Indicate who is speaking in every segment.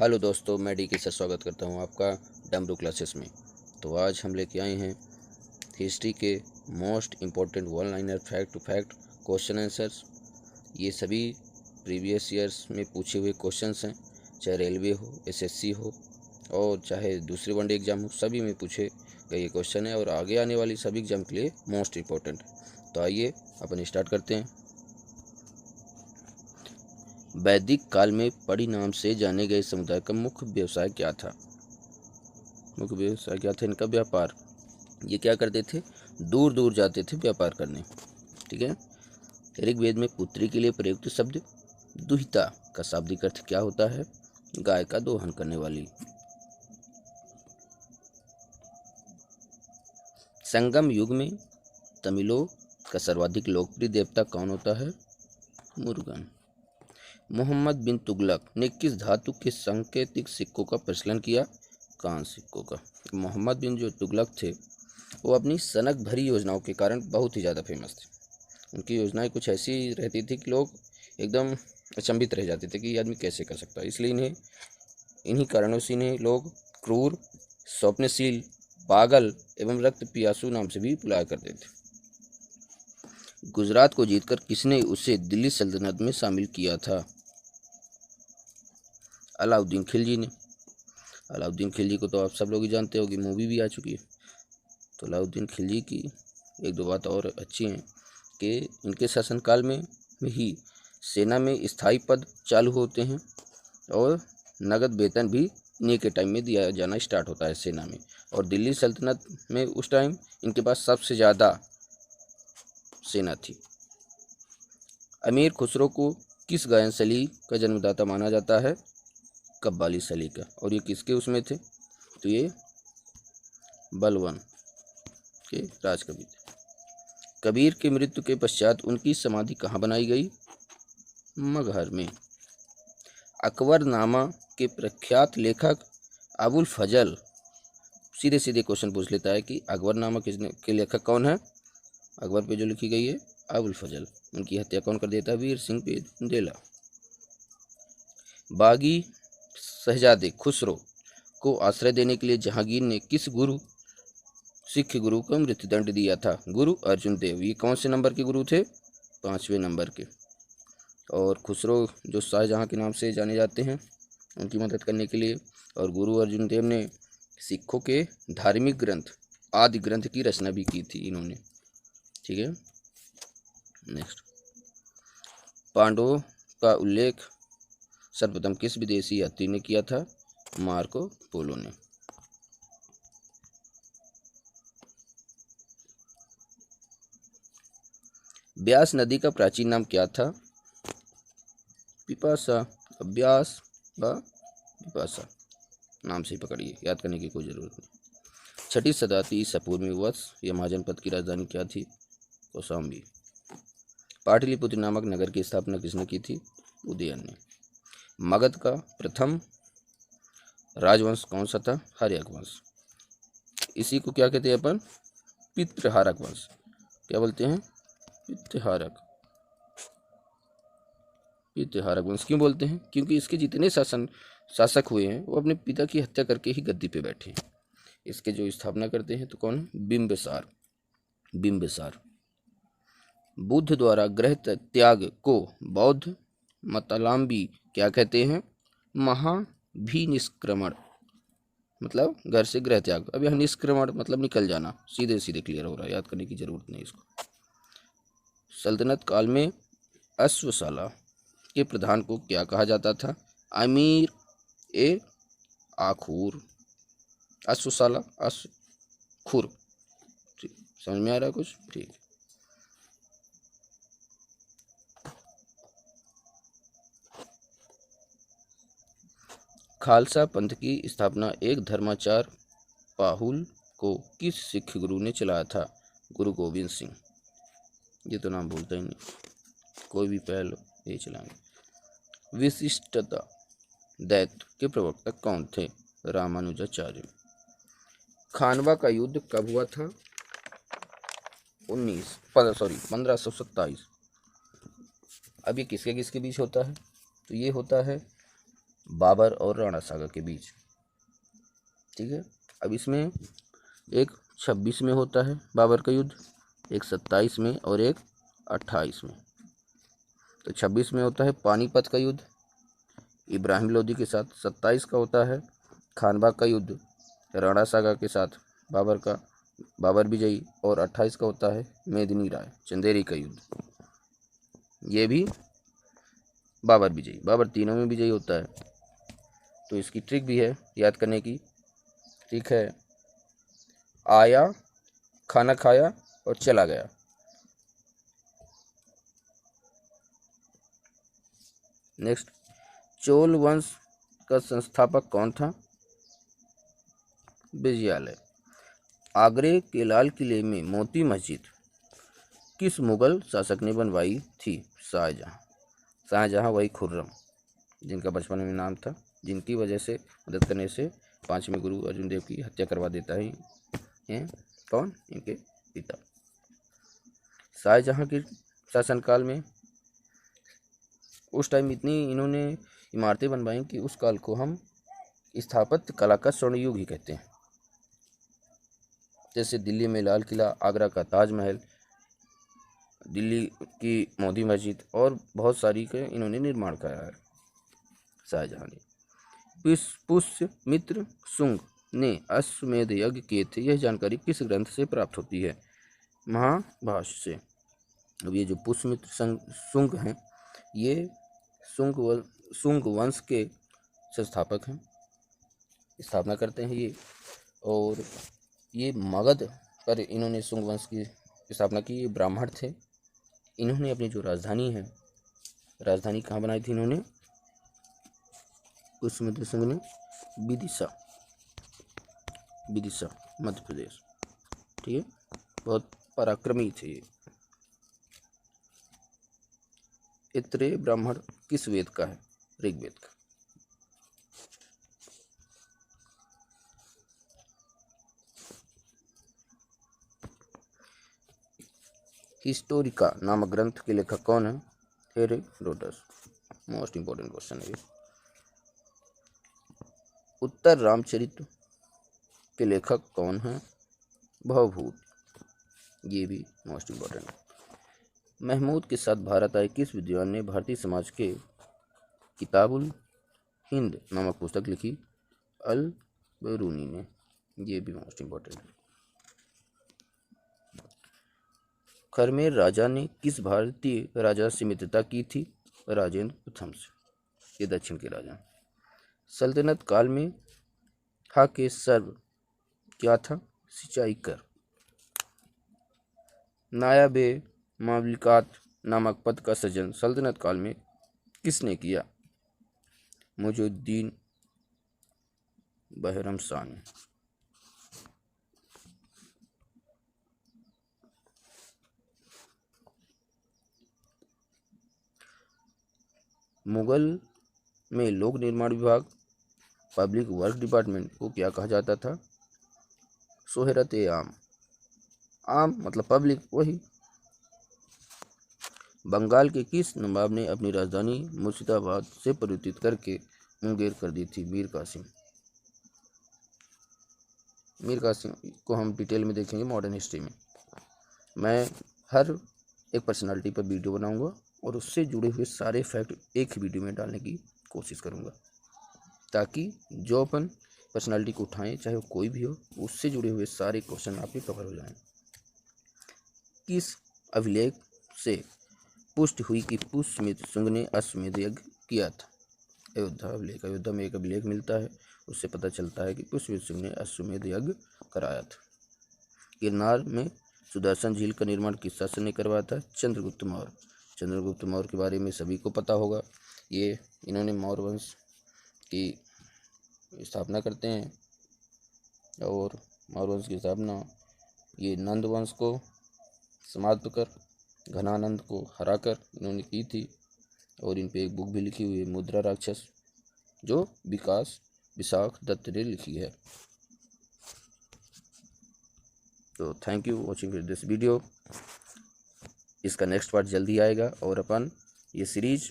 Speaker 1: Hello दोस्तों, मैं D के से स्वागत करता हूं आपका डमरू क्लासेस में। तो आज हम लेके आए हैं हिस्ट्री के most important one liner fact to fact question answers. ये सभी प्रीवियस ईयर्स में पूछे हुए क्वेश्चंस हैं, चाहे रेलवे हो, एसएससी हो और चाहे दूसरे वनडे एग्ज़ाम हो, सभी में पूछे गए ये क्वेश्चन है और आगे आने वाली सभी एग्ज़ाम के लिए मोस्ट इम्पोर्टेंट। तो आइए अपन स्टार्ट करते हैं। वैदिक काल में पड़ी नाम से जाने गए समुदाय का मुख्य व्यवसाय क्या था? मुख्य व्यवसाय क्या था इनका? व्यापार। ये क्या करते थे? दूर दूर जाते थे व्यापार करने। ठीक है। ऋग्वेद में पुत्री के लिए प्रयुक्त शब्द दुहिता का शाब्दिक अर्थ क्या होता है? गाय का दोहन करने वाली। संगम युग में तमिलों का सर्वाधिक लोकप्रिय देवता कौन होता है? मुरुगन। मोहम्मद बिन तुगलक ने किस धातु के सांकेतिक सिक्कों का प्रचलन किया? कांस्य सिक्कों का। मोहम्मद बिन जो तुगलक थे वो अपनी सनक भरी योजनाओं के कारण बहुत ही ज़्यादा फेमस थे। उनकी योजनाएं कुछ ऐसी रहती थी कि लोग एकदम अचंभित रह जाते थे कि ये आदमी कैसे कर सकता है। इसलिए इन्हीं कारणों से इन्हें लोग क्रूर, स्वप्नशील, पागल एवं रक्त पियासु नाम से भी बुलाया करते थे। गुजरात को जीतकर किसने उसे दिल्ली सल्तनत में शामिल किया था? अलाउद्दीन खिलजी ने। अलाउद्दीन खिलजी को तो आप सब लोग ही जानते होंगे, मूवी भी आ चुकी है। तो अलाउद्दीन खिलजी की एक दो बात और अच्छी हैं कि इनके शासनकाल में ही सेना में स्थायी पद चालू होते हैं और नगद वेतन भी इन्हीं के टाइम में दिया जाना स्टार्ट होता है सेना में। और दिल्ली सल्तनत में उस टाइम इनके पास सबसे ज़्यादा सेना थी। अमीर खुसरो को किस गायन शैली का जन्मदाता माना जाता है? कव्वाली शैली का। और ये किसके उसमें थे? तो ये बलवन के राजकवि थे। कबीर की मृत्यु के पश्चात उनकी समाधि कहाँ बनाई गई? मगहर में। अकबरनामा के प्रख्यात लेखक अबुल फजल, सीधे सीधे क्वेश्चन पूछ लेता है कि अकबरनामा के लेखक कौन है? अकबर पे जो लिखी गई है अबुल फजल। उनकी हत्या कौन कर देता है? वीर सिंह पेंदेला। बागी शहजादे खुसरो को आश्रय देने के लिए जहांगीर ने किस सिख गुरु को मृत्युदंड दिया था? गुरु अर्जुन देव। ये कौन से नंबर के गुरु थे? 5वें नंबर के। और खुसरो जो शाहजहां के नाम से जाने जाते हैं उनकी मदद करने के लिए, और गुरु अर्जुन देव ने सिखों के धार्मिक ग्रंथ आदि ग्रंथ की रचना भी की थी इन्होंने। ठीक है। नेक्स्ट, पांडवों का उल्लेख सर्वप्रथम किस विदेशी यात्री ने किया था? मार्को पोलो ने। ब्यास नदी का प्राचीन नाम क्या था? पिपासा। ब्यास व पिपासा नाम से ही पकड़िए, याद करने की कोई जरूरत नहीं। छठी शताब्दी ईसा पूर्व में वत्स या महाजनपद की राजधानी क्या थी? कौशाम्बी। पाटलिपुत्र नामक नगर की स्थापना किसने की थी? उदयन ने। मगध का प्रथम राजवंश कौन सा था? हर्यक वंश। इसी को क्या कहते हैं अपन? पितृहारक वंश। क्या बोलते हैं? पितृहारक वंश। क्यों बोलते हैं? क्योंकि इसके जितने शासक हुए हैं वो अपने पिता की हत्या करके ही गद्दी पे बैठे हैं। इसके जो स्थापना करते हैं तो कौन है? बिंबिसार। बुद्ध द्वारा गृह त्याग को बौद्ध मतावलंबी क्या कहते हैं? महाभिनिष्क्रमण। मतलब घर से गृह त्याग। अब यह निष्क्रमण मतलब निकल जाना। सीधे सीधे क्लियर हो रहा है, याद करने की जरूरत नहीं इसको। सल्तनत काल में अश्वशाला के प्रधान को क्या कहा जाता था? अमीर ए आखुर। अश्वशाला खुर। ठीक, समझ में आ रहा है कुछ? ठीक। खालसा पंथ की स्थापना एक धर्माचार पाहुल को किस सिख गुरु ने चलाया था? गुरु गोविंद सिंह। ये तो नाम भूलता ही नहीं, कोई भी पहल ये चलाएंगे। विशिष्टता दैत्य के प्रवक्ता कौन थे? रामानुजाचार्य। खानवा का युद्ध कब हुआ था? 1527। अब ये किसके किसके बीच होता है? तो ये होता है बाबर और राणा सागर के बीच। ठीक है, अब इसमें एक 26 में होता है बाबर का युद्ध, एक 27 में और एक 28 में। तो 26 में होता है पानीपत का युद्ध इब्राहिम लोदी के साथ, 27 का होता है खानबाग का युद्ध राणा सागर के साथ बाबर विजयी, और 28 का होता है मेदिनी राय चंदेरी का युद्ध, ये भी बाबर विजयी। बाबर तीनों में विजयी होता है। तो इसकी ट्रिक भी है याद करने की। ठीक है, आया, खाना खाया और चला गया। नेक्स्ट, चोल वंश का संस्थापक कौन था? विजयालय। आगरे के लाल किले में मोती मस्जिद किस मुगल शासक ने बनवाई थी? शाहजहां। शाहजहां वही खुर्रम जिनका बचपन में नाम था, जिनकी वजह से मदद करने से 5वें गुरु अर्जुन देव की हत्या करवा देता है कौन? इनके पिता। शाहजहां के शासनकाल में उस टाइम इतनी इन्होंने इमारतें बनवाई कि उस काल को हम स्थापत्य कला का स्वर्ण युग ही कहते हैं। जैसे दिल्ली में लाल किला, आगरा का ताजमहल, दिल्ली की मोती मस्जिद और बहुत सारी के इन्होंने निर्माण कराया है शाहजहां ने। पुष्यमित्र शुंग ने अश्वमेध यज्ञ किए थे, यह जानकारी किस ग्रंथ से प्राप्त होती है? महाभाष्य से। अब ये जो पुष्यमित्र शुंग हैं, ये शुंग वंश के संस्थापक हैं, स्थापना करते हैं ये। और ये मगध पर इन्होंने शुंग वंश की स्थापना की। ये ब्राह्मण थे। इन्होंने अपनी जो राजधानी है, राजधानी कहाँ बनाई थी इन्होंने? पुष्यमित्र शुंग ने विदिशा मध्य प्रदेश। ठीक है, बहुत पराक्रमी थे ये। इत्रेय ब्राह्मण किस वेद का है? ऋग्वेद का। हिस्टोरिका नामक ग्रंथ के लेखक कौन है? हेरोडोटस। मोस्ट इंपॉर्टेंट क्वेश्चन है ये। उत्तर रामचरित के लेखक कौन है? भवभूत। ये भी मोस्ट इंपॉर्टेंट है। महमूद के साथ भारत आए किस विद्वान ने भारतीय समाज के किताबुल हिंद नामक पुस्तक लिखी? अल बरूनी ने। ये भी मोस्ट इंपॉर्टेंट है। खरमेर राजा ने किस भारतीय राजा से मित्रता की थी? राजेंद्र प्रथम से। ये दक्षिण के राजा। सल्तनत काल में हा के सर्व क्या था? सिंचाई कर। नायाबे मामलिकात नामक पद का सृजन सल्तनत काल में किसने किया? मुइजुद्दीन बहरम शाह ने। मुगल में लोक निर्माण विभाग, पब्लिक वर्क डिपार्टमेंट को क्या कहा जाता था? सोहरत आम। आम मतलब पब्लिक, वही। बंगाल के किस नवाब ने अपनी राजधानी मुर्शिदाबाद से परिवर्तित करके मुंगेर कर दी थी? मीर कासिम। मीर कासिम को हम डिटेल में देखेंगे मॉडर्न हिस्ट्री में। मैं हर एक पर्सनालिटी पर वीडियो बनाऊंगा और उससे जुड़े हुए सारे फैक्ट एक ही वीडियो में डालने की कोशिश करूंगा, ताकि जो अपन पर्सनालिटी को उठाएं, चाहे वो कोई भी हो, उससे जुड़े हुए सारे क्वेश्चन आपके कवर हो जाएं। किस अभिलेख से पुष्टि हुई कि पुष्यमित्र शुंग ने अश्वमेध यज्ञ किया था? अयोध्या अभिलेख। अयोध्या में एक अभिलेख मिलता है, उससे पता चलता है कि पुष्यमित्र शुंग ने अश्वमेध यज्ञ कराया था। गिरनार में सुदर्शन झील का निर्माण किस शासक ने करवाया था? चंद्रगुप्त मौर्य। चंद्रगुप्त मौर्य के बारे में सभी को पता होगा। ये इन्होंने मौर्य वंश की स्थापना करते हैं, और मौर्य वंश की स्थापना ये नंद वंश को समाप्त कर घनानंद को हराकर इन्होंने की थी। और इन पे एक बुक भी लिखी हुई है, मुद्रा राक्षस, जो विशाख दत्त ने लिखी है। तो thank you watching this video. इसका नेक्स्ट पार्ट जल्दी आएगा और अपन ये सीरीज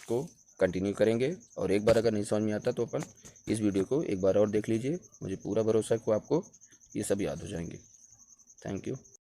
Speaker 1: को कंटिन्यू करेंगे। और एक बार अगर नहीं समझ में आता तो अपन इस वीडियो को एक बार और देख लीजिए, मुझे पूरा भरोसा है कि आपको ये सब याद हो जाएंगे। Thank you.